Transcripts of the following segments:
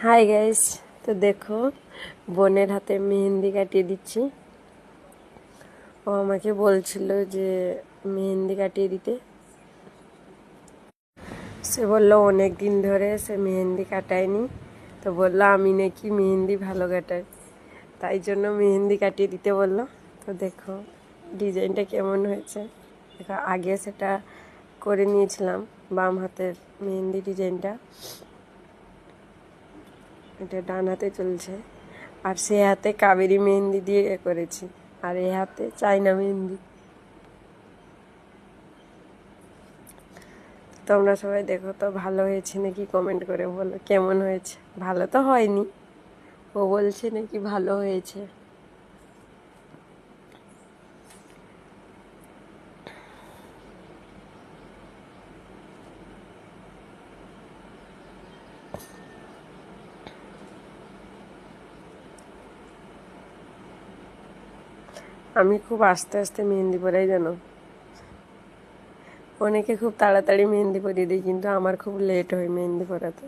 Hi guys, তো দেখো বোনের হাতে মেহেন্দি কাটিয়ে দিচ্ছি। ও আমাকে বলছিল যে মেহেন্দি কাটিয়ে দিতে। সে বললো অনেক দিন ধরে সে মেহেন্দি কাটায়নি, তো বললো আমি নাকি মেহেন্দি ভালো কাটাই, তাই জন্য মেহেন্দি কাটিয়ে দিতে বললো। তো দেখো ডিজাইনটা কেমন হয়েছে। দেখো আগে সেটা করে নিয়েছিলাম, বাম হাতের মেহেন্দি ডিজাইনটা, এটা ডান হাতে চলছে। আর সে হাতে কাবেরি মেহেন্দি দিয়ে করেছি, আর এ হাতে চাইনা মেহেন্দি। তোমরা সবাই দেখো তো ভালো হয়েছে নাকি কমেন্ট করে বলো কেমন হয়েছে। ভালো তো হয়নি, ও বলছে নাকি ভালো হয়েছে। আমি খুব আস্তে আস্তে মেহেন্দি পরাই জানো। অনেকে খুব তাড়াতাড়ি মেহেন্দি পরিয়ে দিই, কিন্তু আমার খুব লেট হয় মেহেন্দি পরাতে।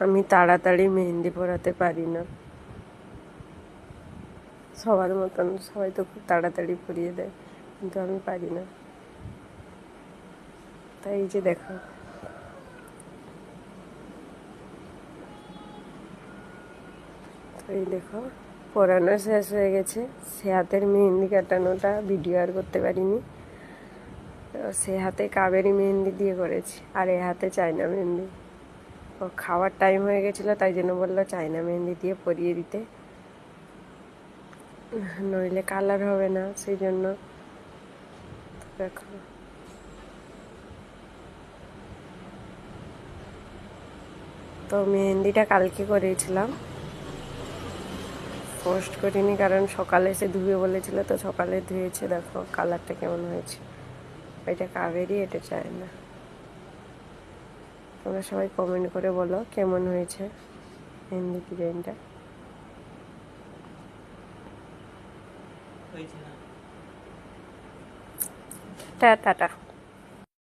আমি তাড়াতাড়ি মেহেন্দি পরাতে পারি না, সবার মতন সবাই তো খুব তাড়াতাড়ি পরিয়ে দেয়, কিন্তু আমি পারি না। তাই এই যে দেখো, এই দেখো পরানো শেষ হয়ে গেছে। সে হাতের মেহেন্দি কাটানোটা ভিডিও আর করতে পারিনি। সে হাতে কাবেরি মেহেন্দি দিয়ে করেছি, আর এ হাতে চায়না মেহেন্দি। ও খাওয়ার টাইম হয়ে গেছিলো, তাই জন্য বললো চায়না মেহেন্দি দিয়ে পরিয়ে দিতে, নইলে কালার হবে না, সেই জন্য। দেখো তো মেহেন্দিটা কালকে করেছিলাম, পোস্ট করিনি কারণ সকালে এসে ধুয়ে বলেছিল, তো সকালে ধুয়েছে। দেখো কালারটা কেমন হয়েছে, এটা কাবেরি, এটা চায়না। তোমরা সবাই কমেন্ট করে বলো কেমন হয়েছে মেহেন্দি ডিজাইনটা। টাটা।